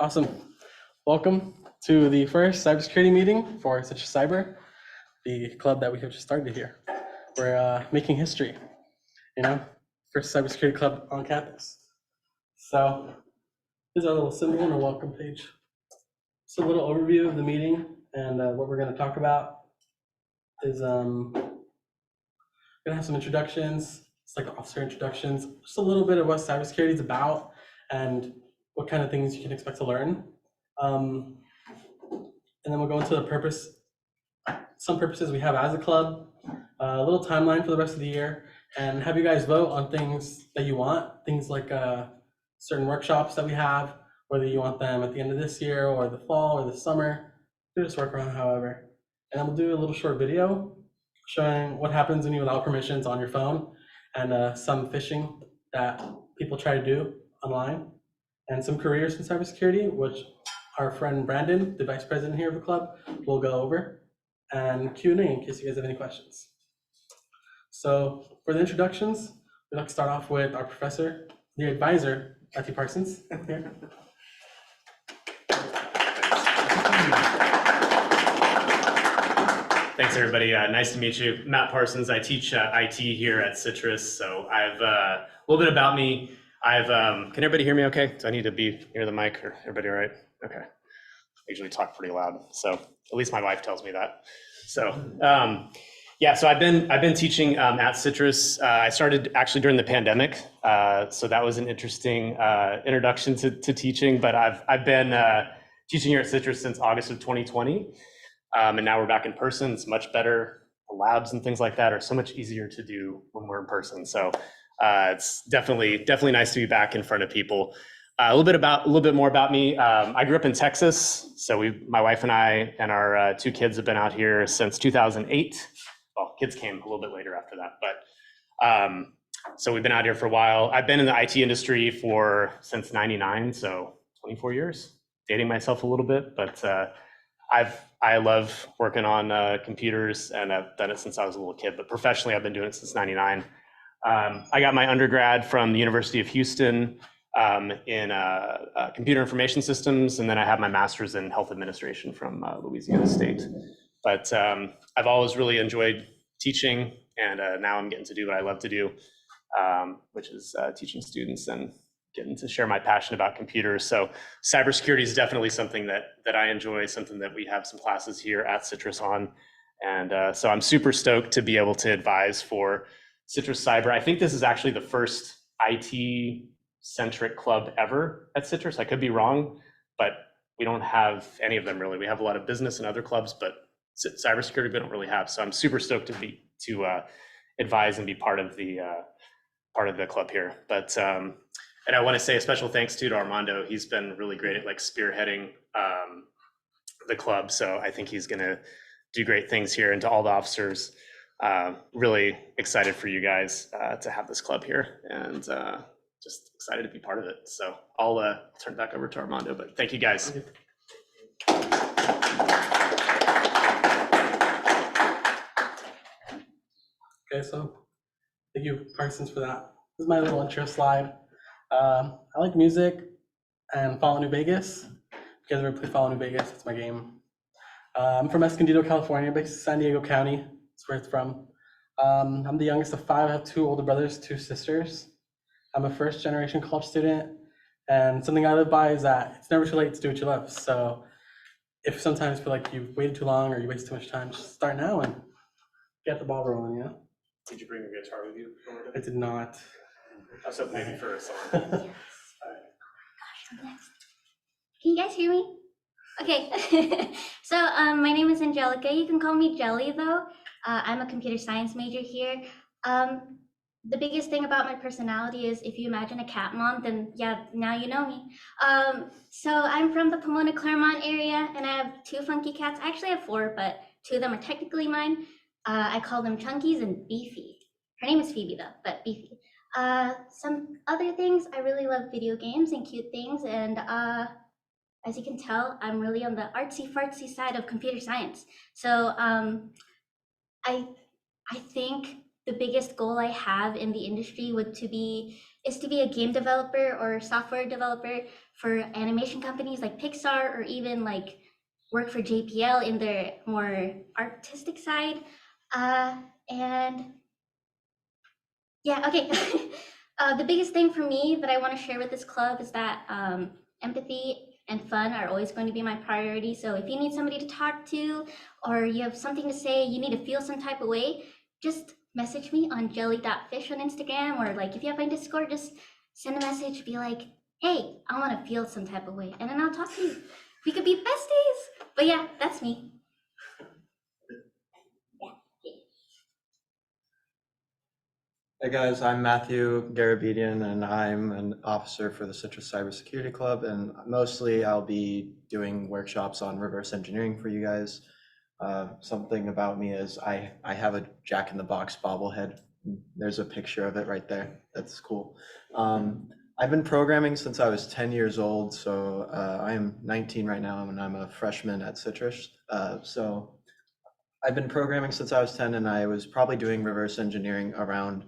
Awesome. Welcome to the first cybersecurity meeting for Citrus Cyber, the club that we have just started here. We're making history, first cybersecurity club on campus. So here's our little symbol and a welcome page. Just a little overview of the meeting and what we're going to talk about is going to have some introductions. It's like officer introductions, just a little bit of what cybersecurity is about and what kind of things you can expect to learn. And then we'll go into the purpose, some purposes we have as a club, a little timeline for the rest of the year, and have you guys vote on things that you want, things like certain workshops that we have, whether you want them at the end of this year or the fall or the summer. Do this work around, however. And then we'll do a little short video showing what happens when you allow permissions on your phone and some phishing that people try to do online, and some careers in cybersecurity, which our friend Brandon, the vice president here of the club, will go over, and Q&A in case you guys have any questions. So for the introductions, we'd like to start off with our professor, the advisor, Matthew Parsons. Thanks, everybody. Nice to meet you. Matt Parsons. I teach IT here at Citrus. So I've a little bit about me. Can everybody hear me okay? Do I need to be near the mic, or everybody all right? Okay. I usually talk pretty loud, so at least my wife tells me that. So yeah, so I've been teaching at Citrus. I started actually during the pandemic, so that was an interesting introduction to teaching. But I've been teaching here at Citrus since August of 2020. And now we're back in person. It's much better. The labs and things like that are so much easier to do when we're in person. So it's definitely nice to be back in front of people. A little bit more about me. I grew up in Texas. So my wife and I and our two kids have been out here since 2008. Well, kids came a little bit later after that, but so we've been out here for a while. I've been in the IT industry since '99, so 24 years. Dating myself a little bit, but I love working on computers, and I've done it since I was a little kid, but professionally I've been doing it since '99. I got my undergrad from the University of Houston in computer information systems, and then I have my master's in health administration from Louisiana State. But I've always really enjoyed teaching, and now I'm getting to do what I love to do, which is teaching students and getting to share my passion about computers. So cybersecurity is definitely something that I enjoy, something that we have some classes here at Citrus on. And so I'm super stoked to be able to advise for Citrus Cyber. I think this is actually the first IT-centric club ever at Citrus. I could be wrong, but we don't have any of them really. We have a lot of business and other clubs, but cybersecurity we don't really have. So I'm super stoked to advise and be part of the club here. But and I want to say a special thanks to Armando. He's been really great at spearheading the club. So I think he's going to do great things here. And to all the officers, really excited for you guys to have this club here, and just excited to be part of it. So I'll turn it back over to Armando, but thank you guys. Okay, so thank you, Parsons, for that. This is my little intro slide. I like music and Fallout New Vegas. If you guys ever play Fallout New Vegas, it's my game. I'm from Escondido, California, based in San Diego County. That's where it's from. I'm the youngest of 5. I have 2 older brothers, 2 sisters. I'm a first-generation college student, and something I live by is that it's never too late to do what you love. So if sometimes you feel like you've waited too long or you wasted too much time, just start now and get the ball rolling, Did you bring your guitar with you? I did not. I was hoping maybe for a song. Can you guys hear me? Okay. So my name is Angelica. You can call me Jelly though. I'm a computer science major here. The biggest thing about my personality is if you imagine a cat mom, then yeah, now you know me. So I'm from the Pomona Claremont area, and I have 2 funky cats. I actually have 4, but 2 of them are technically mine. I call them Chunkies and Beefy. Her name is Phoebe though, but Beefy. Some other things, I really love video games and cute things, and as you can tell, I'm really on the artsy fartsy side of computer science. So I think the biggest goal I have in the industry is to be a game developer or software developer for animation companies like Pixar, or even like work for JPL in their more artistic side. And yeah, okay. The biggest thing for me that I want to share with this club is that empathy and fun are always going to be my priority. So if you need somebody to talk to, or you have something to say, you need to feel some type of way, just message me on jelly.fish on Instagram, or like if you have my Discord, just send a message, be like, hey, I want to feel some type of way, and then I'll talk to you. We could be besties. But yeah, that's me. Hey guys, I'm Matthew Garabedian, and I'm an officer for the Citrus Cybersecurity Club, and mostly I'll be doing workshops on reverse engineering for you guys. Something about me is I have a Jack-in-the-Box bobblehead. There's a picture of it right there. That's cool. I've been programming since I was 10 years old, so I am 19 right now, and I'm a freshman at Citrus. So I've been programming since I was 10, and I was probably doing reverse engineering around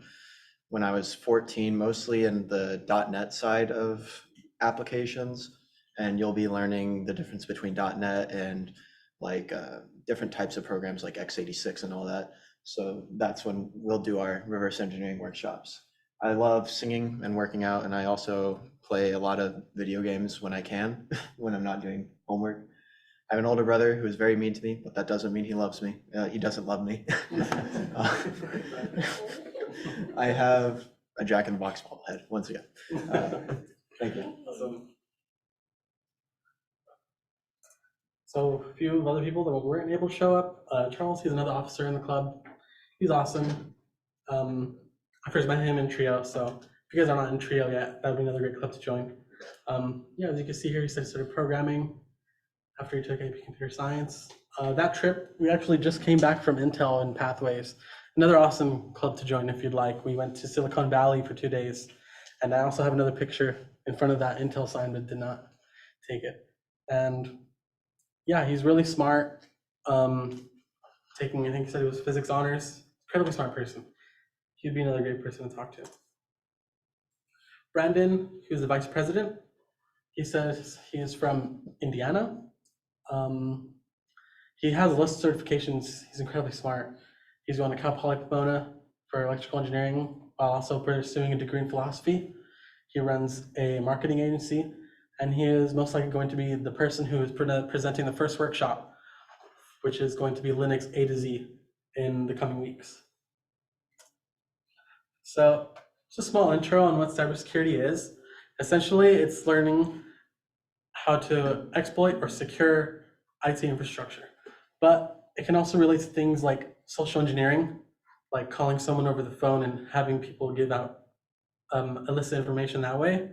when I was 14, mostly in the .NET side of applications. And you'll be learning the difference between .NET and like different types of programs like x86 and all that. So that's when we'll do our reverse engineering workshops. I love singing and working out, and I also play a lot of video games when I can, when I'm not doing homework. I have an older brother who is very mean to me, but that doesn't mean he loves me. He doesn't love me. I have a Jack-in-the-Box bobblehead, once again. Thank you. Awesome. So a few other people that weren't able to show up. Charles, he's another officer in the club. He's awesome. I first met him in Trio, so if you guys are not in Trio yet, that would be another great club to join. Yeah, as you can see here, he started programming after he took AP Computer Science. That trip, we actually just came back from Intel and Pathways. Another awesome club to join if you'd like. We went to Silicon Valley for 2 days, and I also have another picture in front of that Intel sign, but did not take it. And yeah, he's really smart. Taking, I think he said it was physics honors. Incredibly smart person. He'd be another great person to talk to. Brandon, he was the vice president. He says he is from Indiana. He has a list of certifications. He's incredibly smart. He's going to Cal Poly Pomona for electrical engineering while also pursuing a degree in philosophy. He runs a marketing agency, and he is most likely going to be the person who is presenting the first workshop, which is going to be Linux A to Z in the coming weeks. So just a small intro on what cybersecurity is. Essentially, it's learning how to exploit or secure IT infrastructure. But it can also relate to things like social engineering, like calling someone over the phone and having people give out illicit information that way.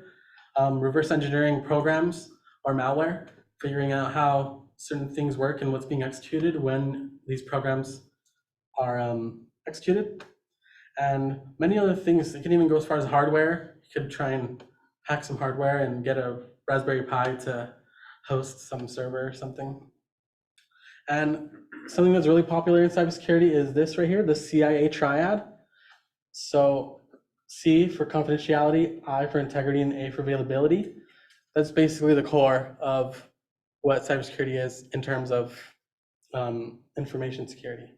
Reverse engineering programs or malware, figuring out how certain things work and what's being executed when these programs are executed. And many other things. It can even go as far as hardware. You could try and hack some hardware and get a Raspberry Pi to host some server or something. And something that's really popular in cybersecurity is this right here, the CIA triad. So C for confidentiality, I for integrity, and A for availability. That's basically the core of what cybersecurity is in terms of information security.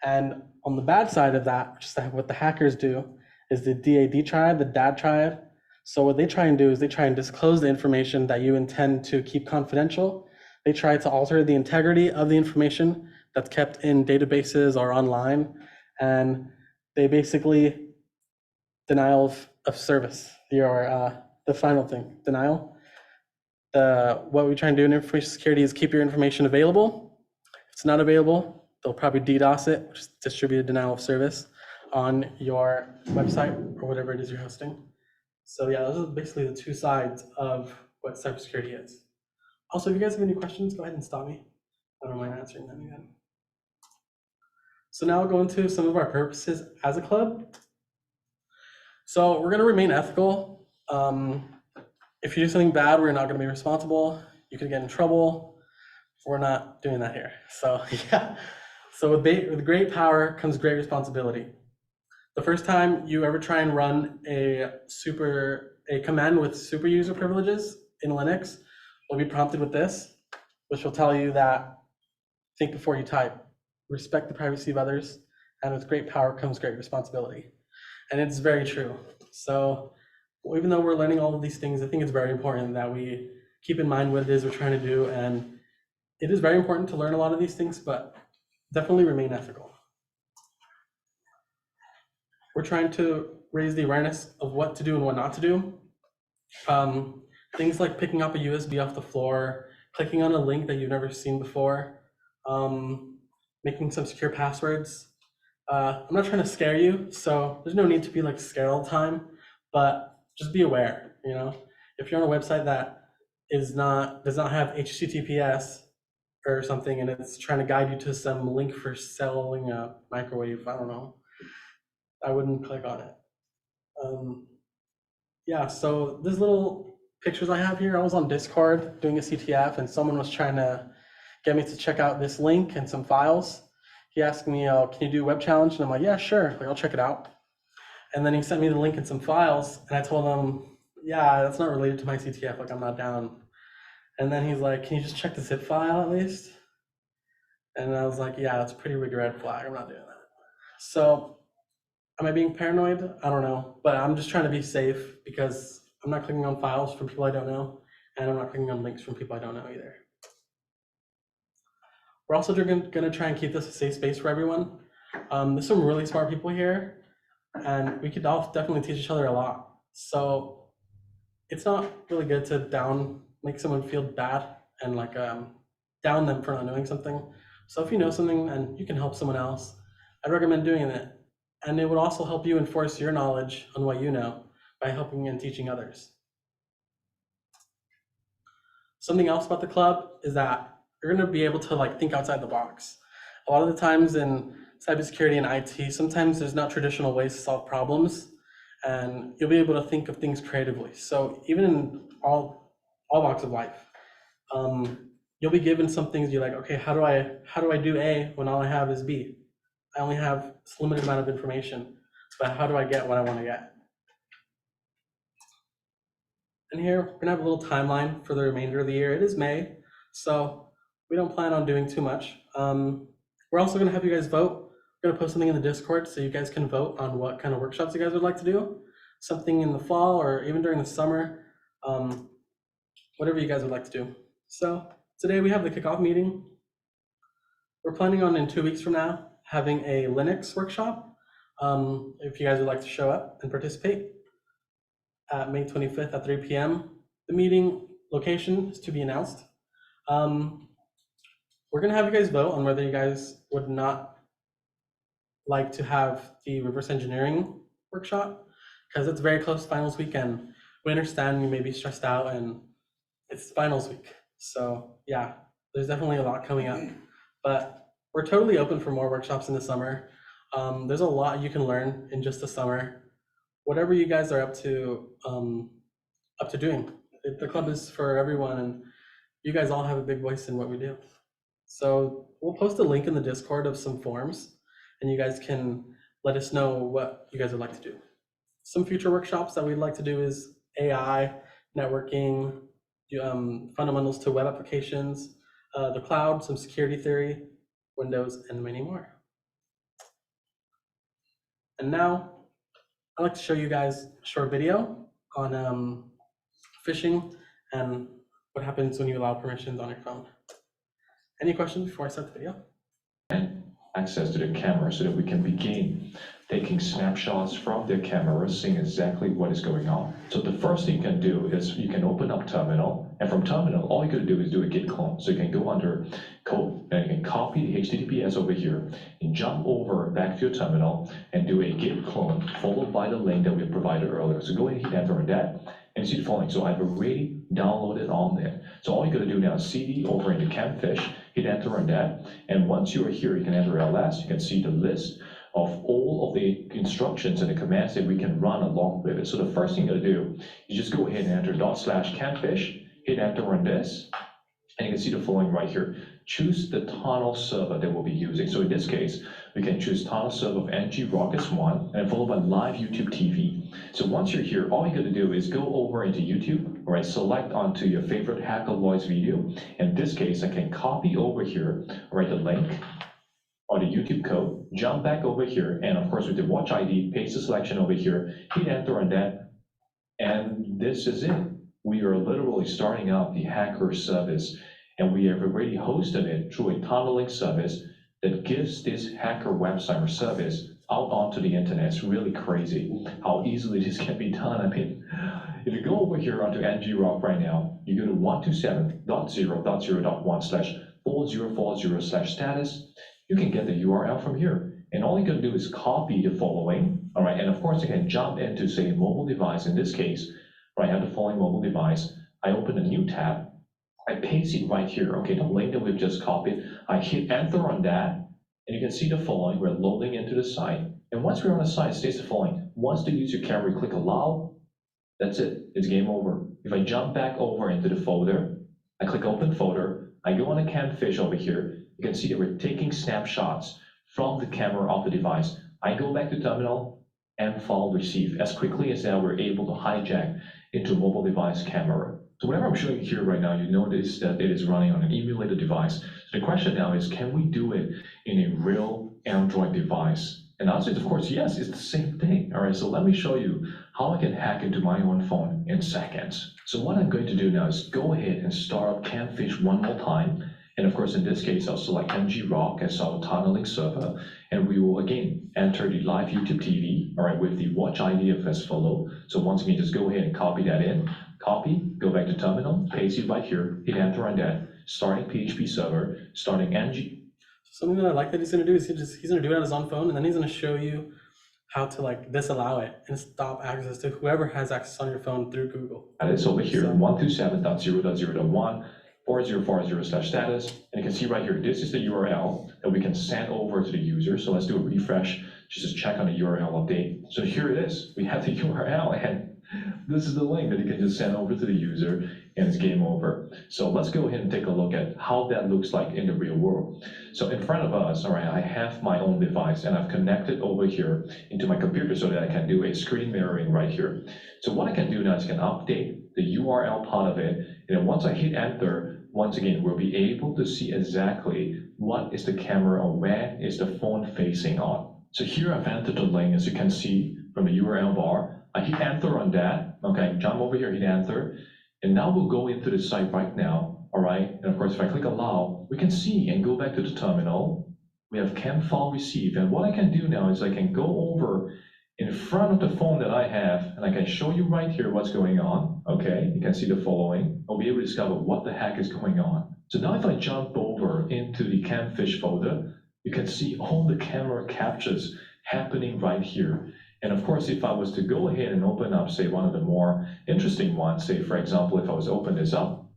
And on the bad side of that, which is what the hackers do, is the DAD triad, the DAD triad. So what they try and do is they try and disclose the information that you intend to keep confidential. They try to alter the integrity of the information that's kept in databases or online. And they basically denial of service, the final thing, denial. What we try and do in information security is keep your information available. If it's not available, they'll probably DDoS it, which is distributed denial of service, on your website or whatever it is you're hosting. So yeah, those are basically the two sides of what cybersecurity is. Also, if you guys have any questions, go ahead and stop me. I don't mind answering them again. So now we'll go into some of our purposes as a club. So we're gonna remain ethical. If you do something bad, we're not gonna be responsible. You could get in trouble. We're not doing that here. So yeah. So with great power comes great responsibility. The first time you ever try and run a command with super user privileges in Linux will be prompted with this, which will tell you that think before you type, respect the privacy of others, and with great power comes great responsibility. And it's very true. So even though we're learning all of these things, I think it's very important that we keep in mind what it is we're trying to do. And it is very important to learn a lot of these things, but definitely remain ethical. We're trying to raise the awareness of what to do and what not to do. Things like picking up a USB off the floor, clicking on a link that you've never seen before, making some secure passwords. I'm not trying to scare you, so there's no need to be like scared all the time, but just be aware, you know? If you're on a website that does not have HTTPS or something, and it's trying to guide you to some link for selling a microwave, I don't know, I wouldn't click on it. Yeah, so these little pictures I have here, I was on Discord doing a CTF, and someone was trying to get me to check out this link and some files. He asked me, can you do a web challenge? And I'm like, yeah, sure, like, I'll check it out. And then he sent me the link and some files, and I told him, yeah, that's not related to my CTF, like, I'm not down. And then he's like, can you just check the zip file at least? And I was like, yeah, that's a pretty big red flag, I'm not doing that. So am I being paranoid? I don't know, but I'm just trying to be safe because I'm not clicking on files from people I don't know, and I'm not clicking on links from people I don't know either. We're also going to try and keep this a safe space for everyone. There's some really smart people here, and we could all definitely teach each other a lot. So it's not really good to make someone feel bad and like down them for not knowing something. So if you know something and you can help someone else, I'd recommend doing it. And it would also help you enforce your knowledge on what you know by helping and teaching others. Something else about the club is that you're going to be able to like think outside the box. A lot of the times in cybersecurity and IT, sometimes there's not traditional ways to solve problems, and you'll be able to think of things creatively. So even in all walks of life, you'll be given some things you're like, okay, how do I do A when all I have is B? I only have this limited amount of information, but how do I get what I want to get? And here, we're gonna have a little timeline for the remainder of the year. It is May, so we don't plan on doing too much. We're also gonna have you guys vote. We're gonna post something in the Discord so you guys can vote on what kind of workshops you guys would like to do. Something in the fall or even during the summer, whatever you guys would like to do. So today we have the kickoff meeting. We're planning on in 2 weeks from now having a Linux workshop. If you guys would like to show up and participate at May 25th at 3 p.m. The meeting location is to be announced. We're gonna have you guys vote on whether you guys would not like to have the reverse engineering workshop, because it's very close to finals weekend. We understand you may be stressed out and it's finals week. So yeah, there's definitely a lot coming up, but we're totally open for more workshops in the summer. There's a lot you can learn in just the summer. Whatever you guys are up to doing. The club is for everyone, and you guys all have a big voice in what we do. So we'll post a link in the Discord of some forms, and you guys can let us know what you guys would like to do. Some future workshops that we'd like to do is AI, networking, fundamentals to web applications, the cloud, some security theory, Windows, and many more. And now I'd like to show you guys a short video on phishing and what happens when you allow permissions on your phone. Any questions before I start the video? Access to the camera so that we can begin taking snapshots from their camera, seeing exactly what is going on. So the first thing you can do is you can open up Terminal, and from Terminal, all you gotta do is do a git clone. So you can go under code, and you can copy the HTTPS over here, and jump over back to your terminal, and do a git clone, followed by the link that we provided earlier. So go ahead and hit enter on that, and see the following. So I've already downloaded on there. So all you gotta do now is cd over into Camfish, hit enter on that, and once you are here, you can enter ls, you can see the list of all of the instructions and the commands that we can run along with it. So the first thing you gotta do is just go ahead and enter /camfish, hit enter on this, and you can see the following right here. choose the tunnel server that we'll be using. So in this case, we can choose tunnel server of NG-Rock as one, and followed by live YouTube TV. So once you're here, all you got to do is go over into YouTube, all right, select onto your favorite Hacker Lloyd's video. In this case, I can copy over here, all right, the link or the YouTube code, jump back over here, and of course with the watch ID, paste the selection over here, hit enter on that, and this is it. We are literally starting up the hacker service, and we have already hosted it through a tunneling service that gives this hacker website or service out onto the internet. It's really crazy how easily this can be done. I mean, if you go over here onto NG-Rock right now, you go to 127.0.0.1/4040/status, you can get the URL from here. And all you can do is copy the following, all right? And of course, you can jump into, say, a mobile device. In this case, I have the following mobile device. I open a new tab. I paste it right here, okay, the link that we've just copied. I hit enter on that, and you can see the following. We're loading into the site. And once we're on the site, it states the following. Once the user can, we click allow, that's it, it's game over. If I jump back over into the folder, I click open folder, I go on the camfish over here, you can see that we're taking snapshots from the camera of the device. I go back to terminal and file receive. As quickly as that, we're able to hijack into a mobile device camera. So whatever I'm showing you here right now, you notice that it is running on an emulated device. So the question now is, can we do it in a real Android device? And the answer is, of course, yes, it's the same thing. All right, so let me show you how I can hack into my own phone in seconds. So what I'm going to do now is go ahead and start up Camfish one more time. And of course, in this case, I'll select NG-Rock as our tunneling server, and we will again enter the live YouTube TV, all right, with the watch ID of as follow. So once again, just go ahead and copy that in, copy, go back to terminal, paste it right here, hit enter on that, starting PHP server, starting NG. Something that I like that he's gonna do is he's gonna do it on his own phone, and then he's gonna show you how to like disallow it and stop access to whoever has access on your phone through Google. And it's over here, So- 127.0.0.1/4040/status, and you can see right here, this is the URL that we can send over to the user. So let's do a refresh, just to check on the URL update. So here it is, we have the URL, and this is the link that you can just send over to the user, and it's game over. So let's go ahead and take a look at how that looks like in the real world. So in front of us, all right, I have my own device, and I've connected over here into my computer so that I can do a screen mirroring right here. So what I can do now is I can update the URL part of it, and then once I hit enter, once again, we'll be able to see exactly what is the camera or where is the phone facing on. So here I've entered the link, as you can see from the URL bar. I hit enter on that, okay, jump over here, hit enter, and now we'll go into the site right now, all right? And of course, if I click allow, we can see and go back to the terminal. We have cam file receive, and what I can do now is I can go over in front of the phone that I have, and I can show you right here what's going on, okay? You can see the following. I'll be able to discover what the heck is going on. So now if I jump over into the Camfish folder, you can see all the camera captures happening right here. And of course, if I was to go ahead and open up, say, one of the more interesting ones, say, for example, if I was to open this up,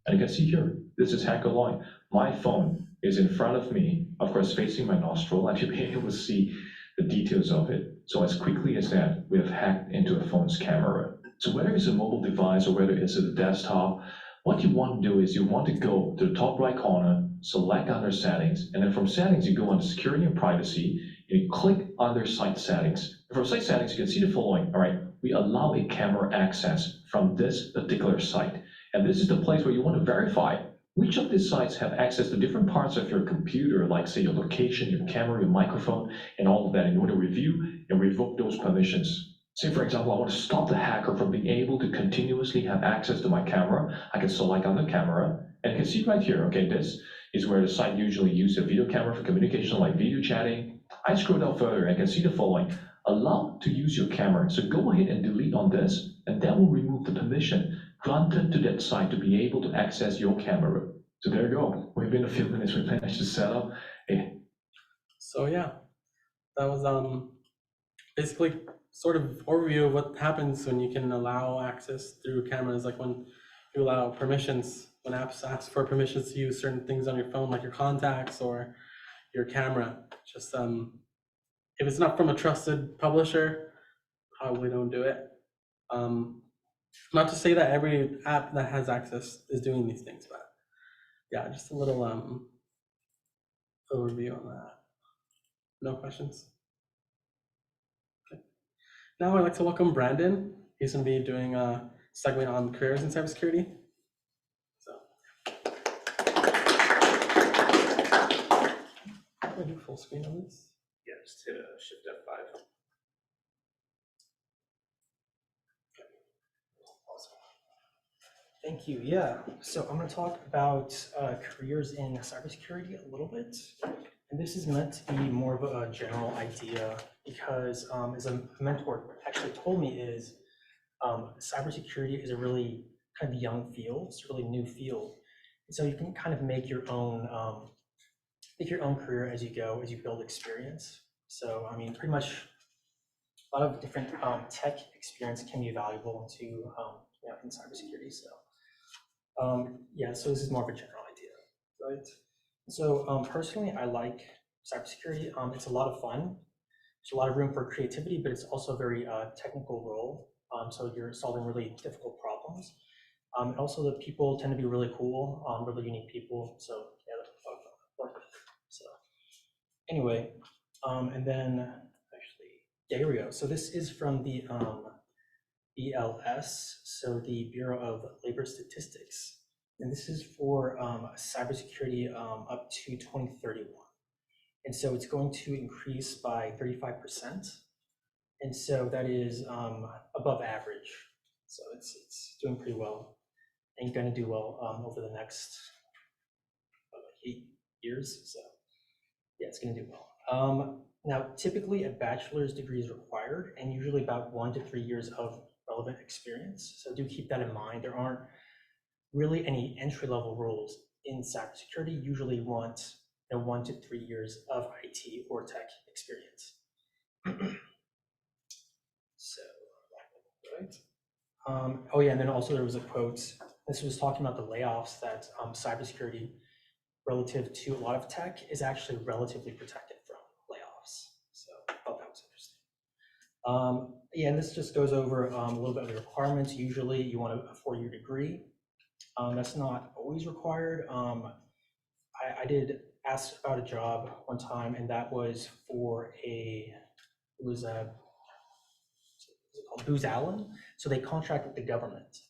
and you can see here, this is Hacker Lloyd. My phone is in front of me, of course, facing my nostril, and you'll be able to see the details of it. So as quickly as that, we have hacked into a phone's camera. So whether it's a mobile device or whether it's a desktop, what you want to do is you want to go to the top right corner, select under settings, and then from settings, you go under security and privacy, and you click under site settings. And from site settings, you can see the following, all right? We allow a camera access from this particular site. And this is the place where you want to verify which of these sites have access to different parts of your computer, like say your location, your camera, your microphone, and all of that, in order to review and revoke those permissions. Say, for example, I want to stop the hacker from being able to continuously have access to my camera. I can select on the camera, and you can see right here, okay, this is where the site usually uses a video camera for communication, like video chatting. I scroll down further, and I can see the following. Allow to use your camera. So go ahead and delete on this, and that will remove the permission granted to that site to be able to access your camera. So there you go. Within a few minutes, we managed to set up a... So yeah, that was basically sort of overview of what happens when you can allow access through cameras, like when you allow permissions, when apps ask for permissions to use certain things on your phone, like your contacts or your camera. Just if it's not from a trusted publisher, probably don't do it. Not to say that every app that has access is doing these things, but yeah, just a little overview on that. No questions? Okay. Now I'd like to welcome Brandon. He's going to be doing a segment on careers in cybersecurity. So, can I do full screen on this? Yeah, just hit Shift F5. Thank you. Yeah, so I'm going to talk about careers in cybersecurity a little bit. And this is meant to be more of a general idea because as a mentor actually told me is cybersecurity is a really kind of young field. It's a really new field. And so you can kind of make your own career as you go, as you build experience. So, I mean, pretty much a lot of different tech experience can be valuable to, in cybersecurity. So, yeah, so this is more of a general idea, right? So personally, I like cybersecurity. It's a lot of fun. There's a lot of room for creativity, but it's also a very technical role. So you're solving really difficult problems. And also the people tend to be really cool, really unique people. So yeah, that's a lot of fun to work with. So anyway, and then actually, yeah, here we go. So this is from the BLS, so the Bureau of Labor Statistics. And this is for cybersecurity up to 2031. And so it's going to increase by 35%. And so that is above average. So it's doing pretty well and going to do well over the next 8 years. So yeah, it's going to do well. Now, typically a bachelor's degree is required and usually about 1 to 3 years of relevant experience. So do keep that in mind. There aren't really any entry-level roles in cybersecurity. Usually want 1 to 3 years of IT or tech experience. So, right. Oh yeah, and then also there was a quote. This was talking about the layoffs that cybersecurity, relative to a lot of tech, is actually relatively protected from layoffs. So I thought that was interesting. Yeah, and this just goes over a little bit of the requirements. Usually you want a 4-year degree. That's not always required. I did ask about a job one time, and that was for it was called Booz Allen. So they contracted with the government,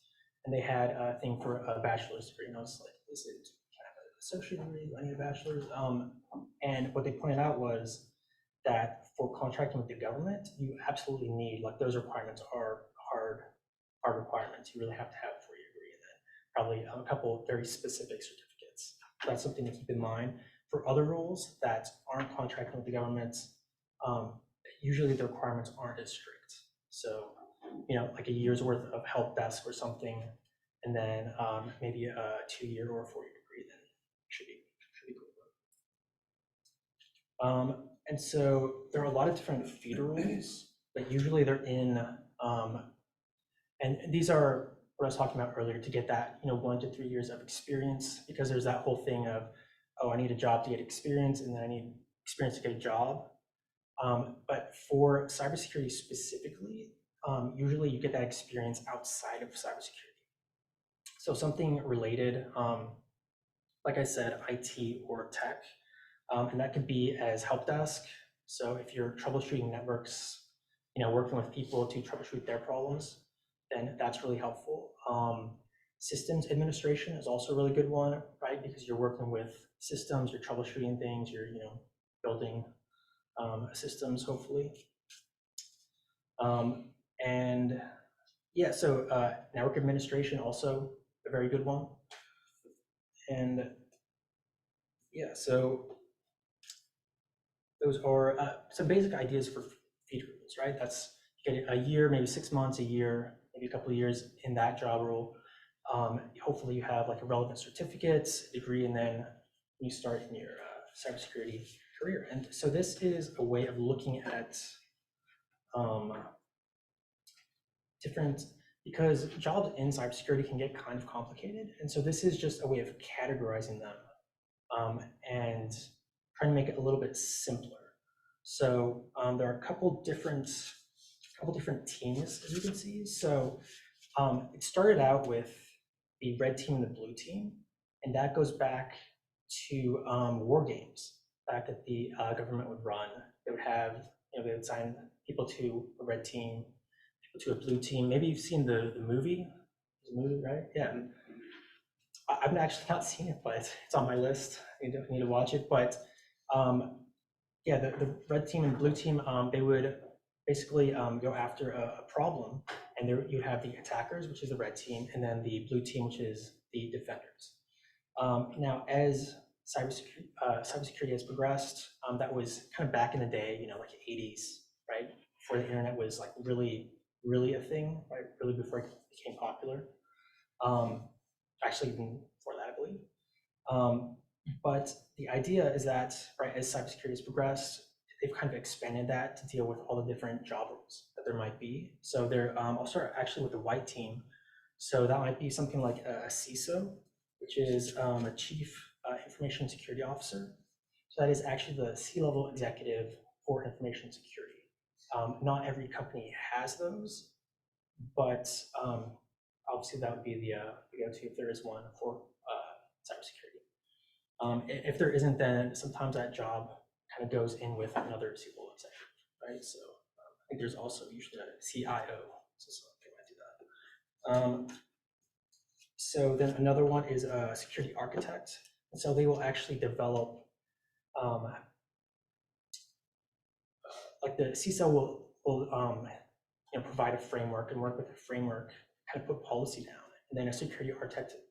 and they had a thing for a bachelor's degree. And I was like, is it kind of an associate degree? I need a bachelor's. And what they pointed out was that for contracting with the government, you absolutely need, like, those requirements are hard requirements. You really have to have a 4-year degree, and then probably a couple of very specific certificates. So that's something to keep in mind. For other roles that aren't contracting with the government, usually the requirements aren't as strict. So, like a year's worth of help desk or something, and then maybe a 2-year or a 4-year degree, then should be cool. And so there are a lot of different feeder roles, but usually they're in, and these are what I was talking about earlier, to get that 1 to 3 years of experience, because there's that whole thing of, oh, I need a job to get experience, and then I need experience to get a job. But for cybersecurity specifically, usually you get that experience outside of cybersecurity. So something related, like I said, IT or tech, and that could be as help desk. So if you're troubleshooting networks, working with people to troubleshoot their problems, then that's really helpful. Systems administration is also a really good one, right? Because you're working with systems, you're troubleshooting things, you're building systems, hopefully. And yeah, so network administration, also a very good one. And yeah, so those are some basic ideas for feeder roles, right? That's getting a year, maybe 6 months, a year, maybe a couple of years in that job role. Hopefully you have like a relevant certificate, degree, and then you start in your cybersecurity career. And so this is a way of looking at different, because jobs in cybersecurity can get kind of complicated. And so this is just a way of categorizing them and trying to make it a little bit simpler. So there are a couple different teams, as you can see. So it started out with the red team and the blue team, and that goes back to war games. back that the government would run. They would have, they would assign people to a red team, people to a blue team. Maybe you've seen the movie. There's a movie, right? Yeah. I've actually not seen it, but it's on my list. I need to watch it. But yeah, the red team and blue team, they would basically go after a problem, and there you have the attackers, which is the red team, and then the blue team, which is the defenders. Now, as cybersecurity has progressed, that was kind of back in the day, like 80s, right? Before the internet was like really a thing, right? Really before it became popular. Actually, even before that, I believe. But the idea is that, right, as cybersecurity has progressed, they've kind of expanded that to deal with all the different job roles that there might be. So I'll start actually with the white team. So that might be something like a CISO, which is a Chief Information Security Officer. So that is actually the C-level executive for information security. Not every company has those, but obviously that would be the go-to if there is one for cybersecurity. If there isn't, then sometimes that job kind of goes in with another C-level executive, right? So I think there's also usually a CIO, so they might do that. So then another one is a security architect. And so they will actually develop, like the CISO will provide a framework and work with a framework, kind of put policy down. And then a security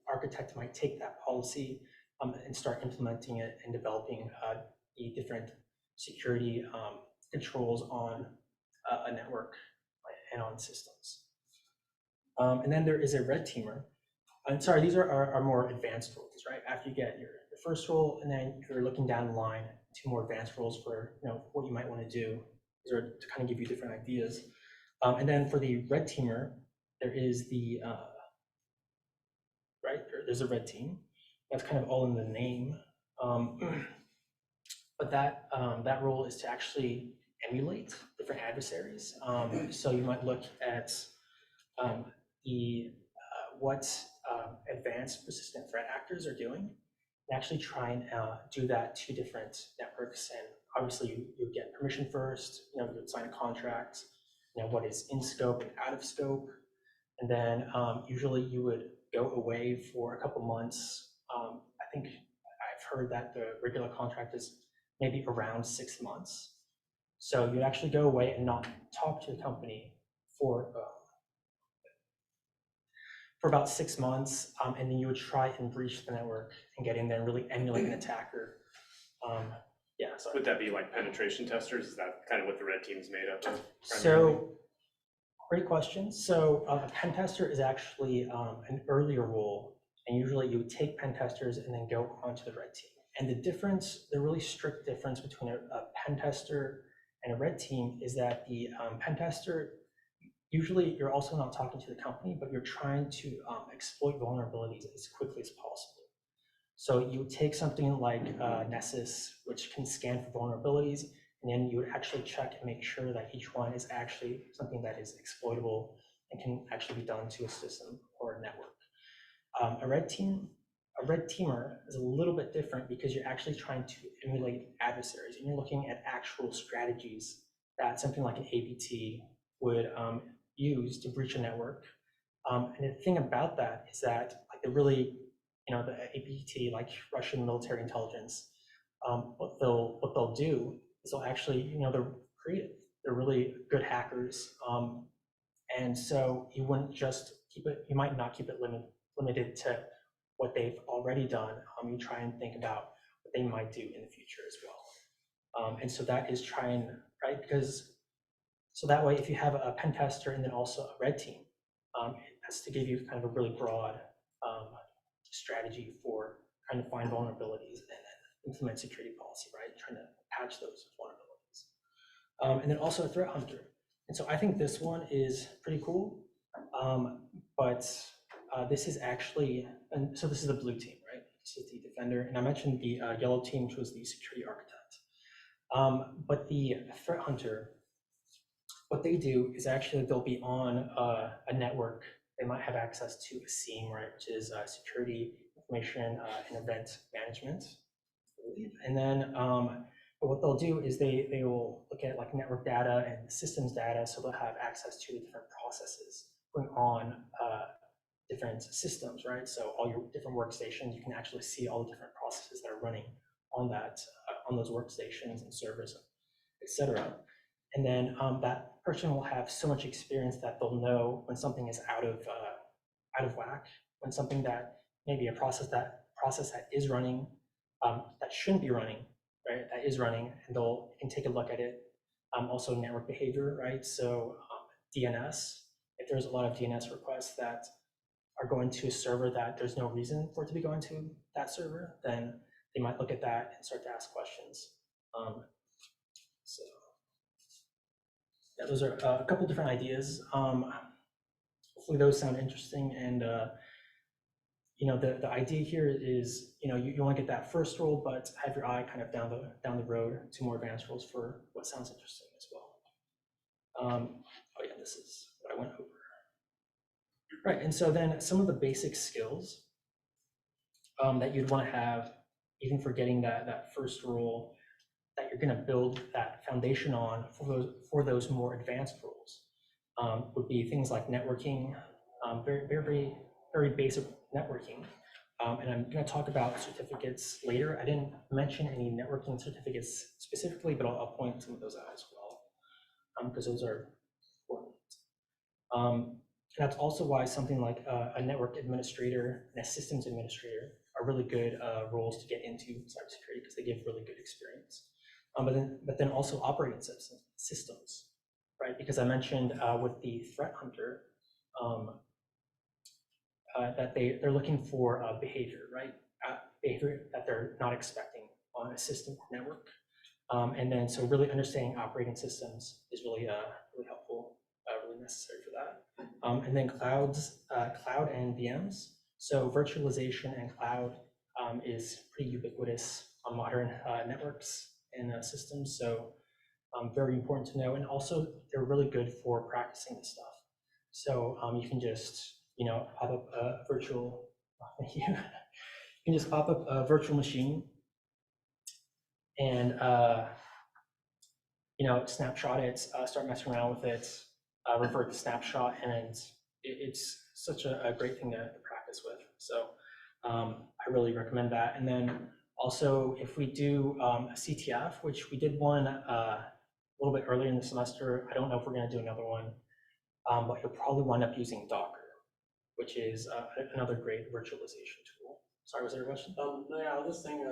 architect might take that policy and start implementing it and developing the different security controls on a network and on systems. And then there is a red teamer. I'm sorry, these are more advanced roles, right? After you get your first role, and then you're looking down the line to more advanced roles for what you might want to do, these are to kind of give you different ideas. And then for the red teamer, there is the there's a red team. That's kind of all in the name. But that role is to actually emulate different adversaries. So you might look at what advanced persistent threat actors are doing, and actually try and do that to different networks. And obviously you get permission first, you would sign a contract, what is in scope and out of scope. And then usually you would go away for a couple months. I think I've heard that the regular contract is maybe around 6 months. So you actually go away and not talk to the company for about 6 months, and then you would try and breach the network and get in there and really emulate an attacker. Yeah, sorry. Would that be like penetration testers? Is that kind of what the red team's made up of? So, great question. So a pen tester is actually an earlier role, and usually you would take pen testers and then go onto the red team. And the really strict difference between a pen tester and a red team is that the pen tester, usually you're also not talking to the company, but you're trying to exploit vulnerabilities as quickly as possible. So you would take something like Nessus, which can scan for vulnerabilities, and then you would actually check and make sure that each one is actually something that is exploitable and can actually be done to a system or a network. A red teamer is a little bit different because you're actually trying to emulate adversaries, and you're looking at actual strategies that something like an APT would use to breach a network. And the thing about that is that, like, the APT, like Russian military intelligence, what they'll do is they'll actually, they're creative. They're really good hackers. And so you wouldn't just keep it, you might not keep it limited to what they've already done. You try and think about what they might do in the future as well. And so that is right? Because, so that way, if you have a pen tester and then also a red team, that's to give you kind of a really broad strategy for trying to find vulnerabilities and then implement security policy, right? Trying to patch those vulnerabilities. And then also a threat hunter. And so I think this one is pretty cool, but this is actually, and so this is the blue team, right? This is the defender. And I mentioned the yellow team, which was the security architect. But the threat hunter, what they do is actually they'll be on a network. They might have access to a SIEM, right, which is security information and event management. believe. And then but what they'll do is they will look at like network data and systems data, so they'll have access to the different processes going on different systems, right? So all your different workstations, you can actually see all the different processes that are running on that on those workstations and servers, etc. And then that person will have so much experience that they'll know when something is out of whack, when something that maybe a process that is running that shouldn't be running, right? That is running, and they'll can take a look at it. Also network behavior, right? So DNS, if there's a lot of DNS requests that are going to a server that there's no reason for it to be going to that server, then they might look at that and start to ask questions. So yeah, those are a couple different ideas. Hopefully those sound interesting. And you know, the idea here is, you know, you want to get that first role, but have your eye kind of down the road to more advanced roles for what sounds interesting as well. Oh yeah, this is what I went over. Right, and so then some of the basic skills that you'd want to have, even for getting that first role, that you're going to build that foundation on for those more advanced roles, would be things like networking, very basic networking. And I'm going to talk about certificates later. I didn't mention any networking certificates specifically, but I'll point some of those out as well, because those are important. That's also why something like a network administrator and a systems administrator are really good roles to get into cybersecurity, because they give really good experience. But then also operating systems, right? Because I mentioned with the threat hunter that they're looking for behavior, right? Behavior that they're not expecting on a system or network. And then so really understanding operating systems is really really helpful, really necessary for that. And then cloud and VMs. So virtualization and cloud is pretty ubiquitous on modern networks and systems. So very important to know. And also they're really good for practicing this stuff. So you can just, you know, pop up a virtual, you can just pop up a virtual machine and, you know, snapshot it, start messing around with it, revert the snapshot, and it's such a great thing to practice with. So I really recommend that. And then also, if we do a CTF, which we did one a little bit earlier in the semester, I don't know if we're going to do another one, but you'll probably wind up using Docker, which is another great virtualization tool. Sorry, was there a question? No, yeah, I was just saying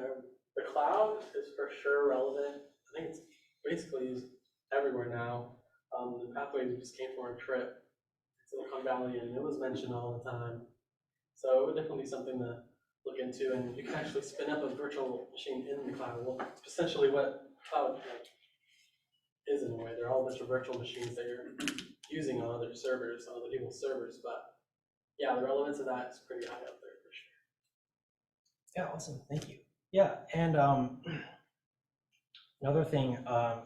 the cloud is for sure relevant. I think it's basically used everywhere now. The pathways just came for a trip to Silicon Valley, and it was mentioned all the time. So it would definitely be something to look into, and you can actually spin up a virtual machine in the cloud. Well, it's essentially what cloud is in a way. They're all a bunch of virtual machines that you're using on other servers, on other people's servers. But yeah, the relevance of that is pretty high up there for sure. Yeah, awesome, thank you. Yeah, and another thing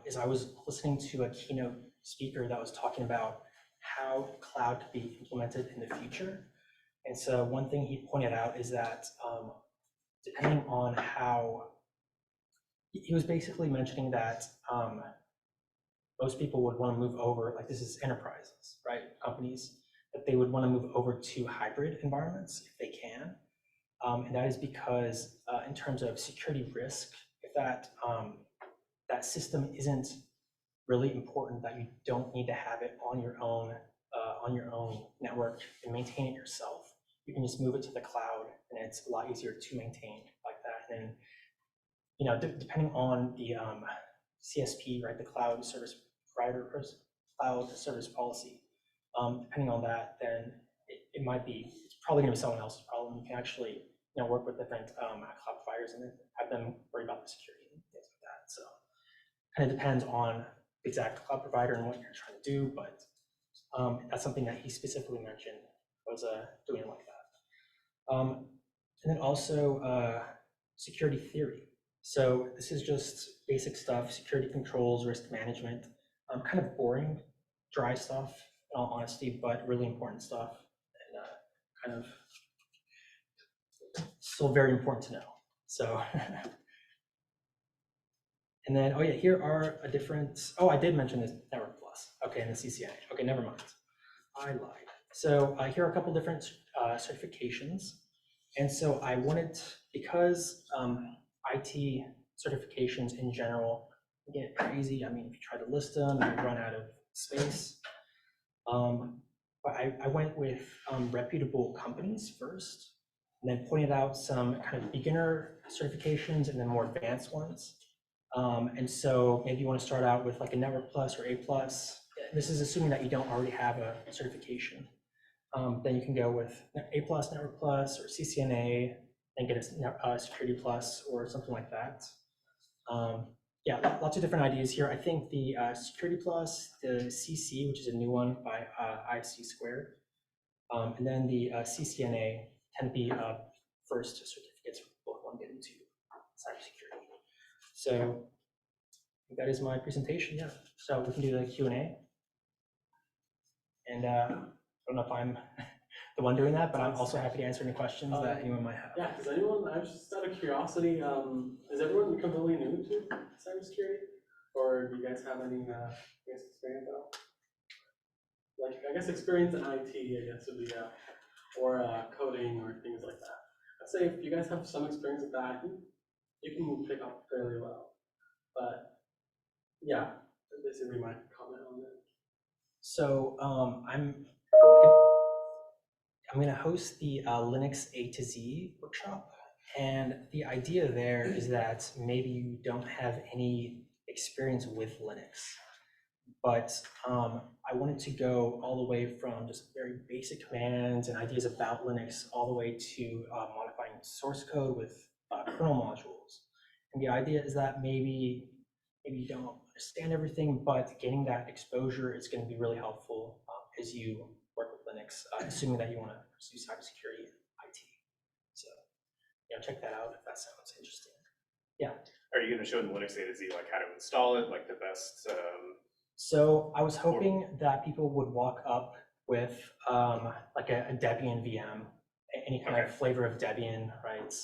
is I was listening to a keynote speaker that was talking about how cloud could be implemented in the future. And so one thing he pointed out is that depending on how, he was basically mentioning that most people would want to move over, like this is enterprises, right? Companies, that they would want to move over to hybrid environments if they can. And that is because in terms of security risk, if that system isn't really important, that you don't need to have it on your own network and maintain it yourself, you can just move it to the cloud, and it's a lot easier to maintain like that. And you know, depending on the CSP, right, the cloud service provider cloud service policy, depending on that, then it might be, it's probably going to be someone else's problem. You can actually, you know, work with different cloud providers and have them worry about the security and things like that. So kind of depends on the exact cloud provider and what you're trying to do, but that's something that he specifically mentioned was doing like that. And then also security theory. So this is just basic stuff, security controls, risk management, kind of boring, dry stuff, in all honesty, but really important stuff, and kind of still very important to know. So And then, oh yeah, here are a different, oh, I did mention this Network Plus. Okay, and the CCNA. Okay, never mind. I lied. So here are a couple different certifications. And so I wanted, because IT certifications in general get crazy. I mean, if you try to list them, you run out of space. But I went with reputable companies first, and then pointed out some kind of beginner certifications and then more advanced ones. And so maybe you want to start out with like a Network Plus or A Plus. This is assuming that you don't already have a certification. Then you can go with A Plus, Network Plus, or CCNA, and get a Security Plus or something like that. Yeah, lots of different ideas here. I think the Security Plus, the CC, which is a new one by IC Squared, and then the CCNA tend to be first certificates for people who want to get into cybersecurity. So that is my presentation. Yeah, so we can do the Q&A. And I don't know if I'm the one doing that, but I'm also happy to answer any questions that anyone might have. Yeah, because anyone, I'm just out of curiosity, is everyone completely new to cybersecurity? Or do you guys have any experience at all? Like, I guess experience in IT, I guess, would be, or coding or things like that. I'd say if you guys have some experience with that, you can pick up fairly well. But yeah, that's basically my comment on it. So I'm going to host the Linux A to Z workshop. And the idea there is that maybe you don't have any experience with Linux, but I wanted to go all the way from just very basic commands and ideas about Linux all the way to modifying source code with kernel modules. And the idea is that maybe you don't understand everything, but gaining that exposure is going to be really helpful as you work with Linux, assuming that you want to pursue cybersecurity and IT. So, check that out if that sounds interesting. Yeah. Are you going to show in the Linux A to Z like how to install it, like the best? So I was hoping that people would walk up with like a Debian VM, any kind of flavor of Debian, right?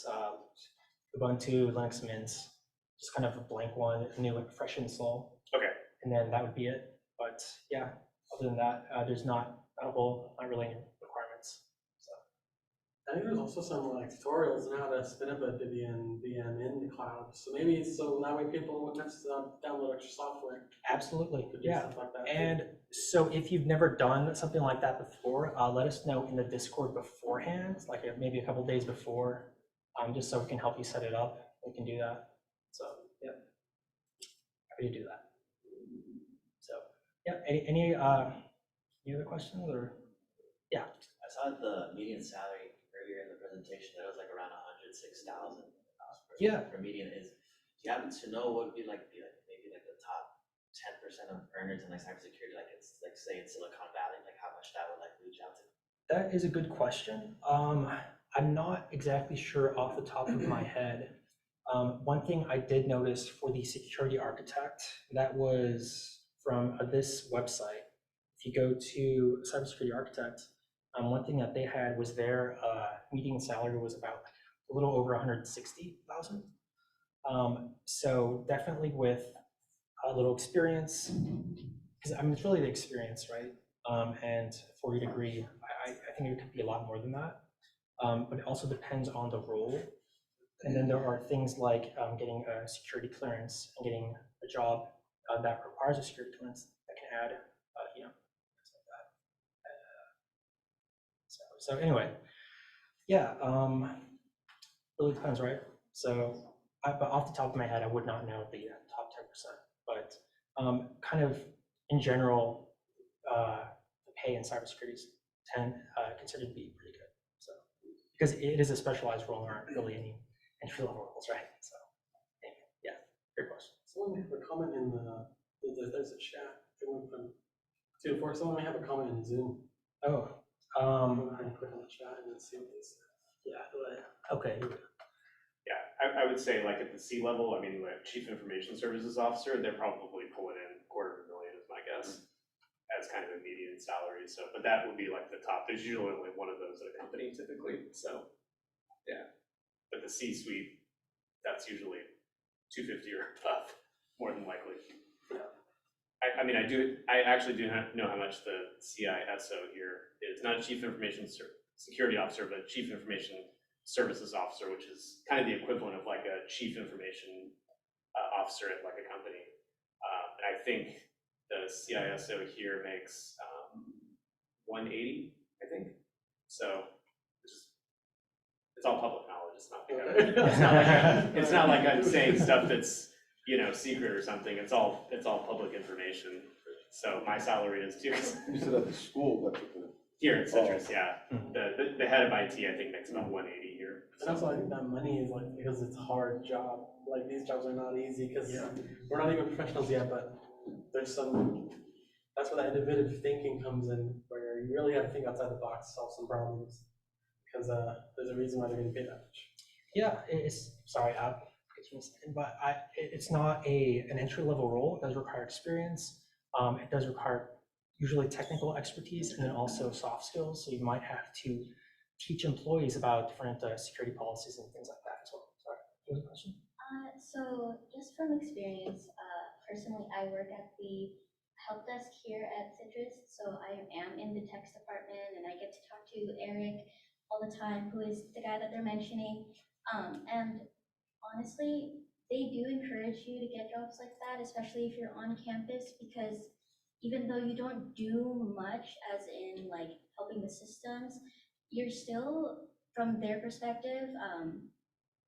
Ubuntu, Linux Mint, just kind of a blank one, a new like fresh install. Okay. And then that would be it. But yeah, other than that, there's not really any requirements. So I think there's also some like tutorials on how to spin up a Debian VM in the cloud. So maybe so that way people won't have to download extra software. absolutely, To do yeah. stuff like that. And so if you've never done something like that before, let us know in the Discord beforehand, like maybe a couple days before, just so we can help you set it up. We can do that. So yeah, happy to do that. So yeah, any other questions or yeah? I saw the median salary earlier in the presentation that was like around 106,000. Yeah. For median is. Do you happen to know what would be like maybe like the top 10% of earners in like cybersecurity, like it's like say in Silicon Valley, like how much that would like reach out to? That is a good question. I'm not exactly sure off the top of my head. One thing I did notice for the security architect, that was from this website. If you go to cybersecurity architect, one thing that they had was their median salary was about a little over 160,000. So definitely with a little experience, because I mean, it's really the experience, right? And for your degree, I think it could be a lot more than that. But it also depends on the role. And then there are things like getting a security clearance and getting a job that requires a security clearance that can add, things like that. So anyway, yeah, really depends, right? So, but off the top of my head, I would not know the top 10%, but kind of in general, the pay in cybersecurity is considered to be pretty good. So, because it is a specialized role, there aren't really any entry-level roles, right? So, anyway, yeah, great question. Someone have a comment in there's a chat. Someone from 2 to 4. Someone may have a comment in Zoom. Oh, Go ahead and click on the chat and then see what they say. yeah, okay. Yeah, I would say like at the C level, I mean, like Chief Information Services Officer, they're probably pulling in $250,000 is my guess as kind of a median salary. So, but that would be like the top. There's usually only one of those at a company typically. So, yeah. But the C-suite, that's usually 250 or above. more than likely. I actually do not know how much the CISO here is, not Chief Information Security Officer, but Chief Information Services Officer, which is kind of the equivalent of like a Chief Information Officer at like a company. And I think the CISO here makes 180, I think. So it's all public knowledge. It's not like I'm saying stuff that's, you know, secret or something. It's all public information. So my salary is too. You said at the school, that's what the. Here at Citrus, yeah. The head of IT, I think, makes about 180 here. And also, I think that money is like, because it's a hard job. Like, these jobs are not easy, because we're not even professionals yet, but there's some, that's where that innovative thinking comes in, where you really have to think outside the box, solve some problems. Because there's a reason why they're getting paid that much. Yeah, sorry, but it's not an entry-level role. It does require experience. It does require usually technical expertise and then also soft skills. So you might have to teach employees about different security policies and things like that as well. Sorry, what was the question? So just from experience, personally, I work at the help desk here at Citrus. So I am in the text department, and I get to talk to Eric all the time, who is the guy that they're mentioning. And honestly, they do encourage you to get jobs like that, especially if you're on campus, because even though you don't do much as in like helping the systems, you're still, from their perspective,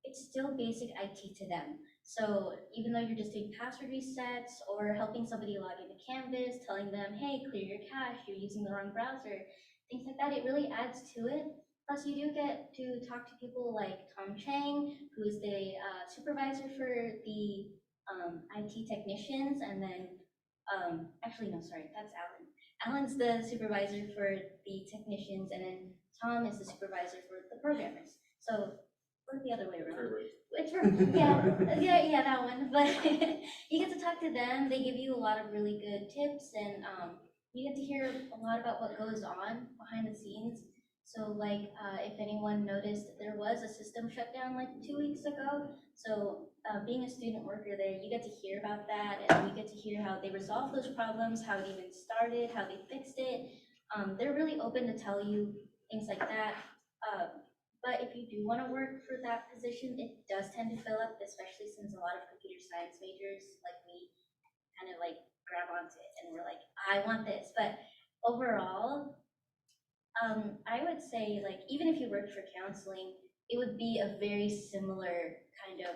it's still basic IT to them. So even though you're just doing password resets or helping somebody log into Canvas, telling them, hey, clear your cache, you're using the wrong browser, things like that, it really adds to it. Plus, you do get to talk to people like Tom Chang, who is the supervisor for the IT technicians, and then, actually, no, sorry, that's Alan. Alan's the supervisor for the technicians, and then Tom is the supervisor for the programmers. So, or the other way around. It's yeah, that one. But you get to talk to them. They give you a lot of really good tips, and you get to hear a lot about what goes on behind the scenes. So like, if anyone noticed, there was a system shutdown like 2 weeks ago. So being a student worker there, you get to hear about that, and you get to hear how they resolved those problems, how it even started, how they fixed it. They're really open to tell you things like that. But if you do want to work for that position, it does tend to fill up, especially since a lot of computer science majors like me kind of like grab onto it and we're like, I want this. But overall, I would say, like, even if you worked for counseling, it would be a very similar kind of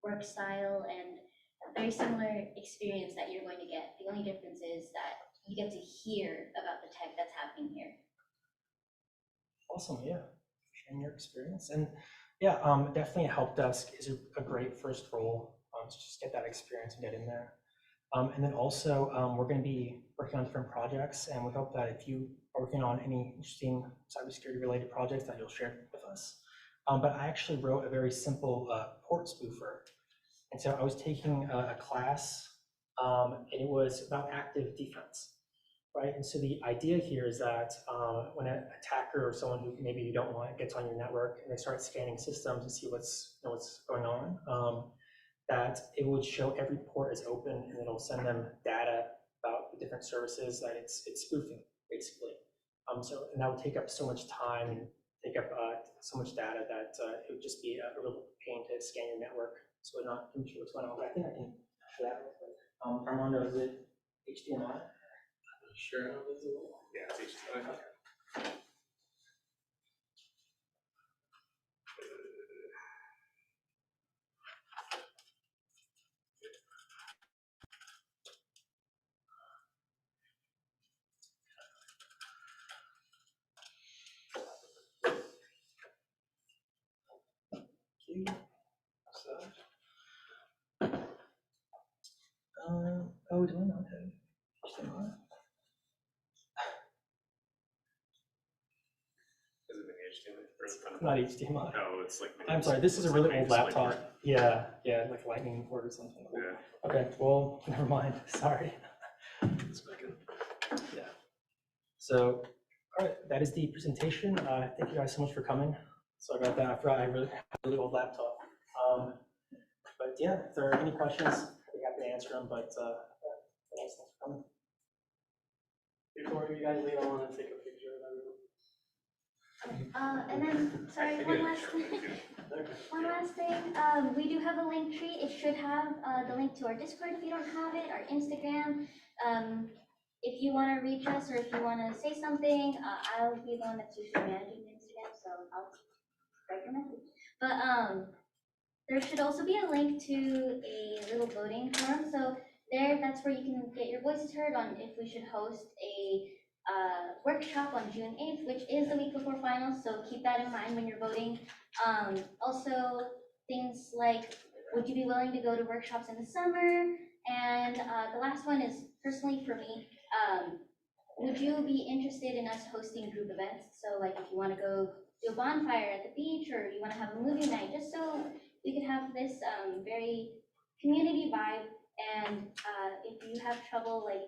work style and a very similar experience that you're going to get. The only difference is that you get to hear about the tech that's happening here. Awesome, yeah, sharing your experience. And yeah, definitely help desk is a great first role to just get that experience and get in there. And then also, we're going to be working on different projects, and we hope that if you are working on any interesting cybersecurity related projects, that you'll share it with us. But I actually wrote a very simple port spoofer. And so I was taking a class, and it was about active defense, right? And so the idea here is that when an attacker or someone who maybe you don't want gets on your network and they start scanning systems to see what's going on, that it would show every port is open, and it'll send them data about the different services that it's spoofing, basically. So, and that would take up so much time and take up so much data that it would just be a real pain to scan your network. So we're not sure what's going on, but I think I can show that real quick. Armando, is it HDMI? Sure, how visible. Yeah, it's HTML. Oh, do I not have HDMI? Is it an HTML? Not HDMI. No, it's like. I'm sorry, this is a really old laptop. Like, Yeah, like lightning port or something. yeah. Okay, well, never mind, sorry. Yeah. So, all right, that is the presentation. Thank you guys so much for coming. Sorry about that, I forgot I really have a really old laptop. But yeah, if there are any questions, I'd be happy to answer them, but thanks for coming. Before you guys leave, I want to take a picture of everyone. And then, sorry, one last thing. We do have a link tree. It should have the link to our Discord if you don't have it, our Instagram. If you want to reach us or if you want to say something, I'll be the one that's usually managing the Instagram, so I'll write your message. But there should also be a link to a little voting forum. So there, that's where you can get your voices heard on if we should host a workshop on June 8th, which is the week before finals. So keep that in mind when you're voting. Also, things like, would you be willing to go to workshops in the summer? And the last one is personally for me. Would you be interested in us hosting group events? So like if you want to go do a bonfire at the beach, or you want to have a movie night, just so we could have this very community vibe. And if you have trouble like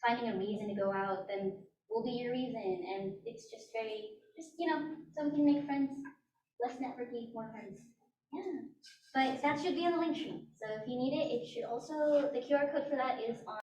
finding a reason to go out, then we'll be your reason. And it's just very, so we can make friends, less networking, more friends. Yeah, but that should be in the link tree. So if you need it, it should also, the QR code for that is on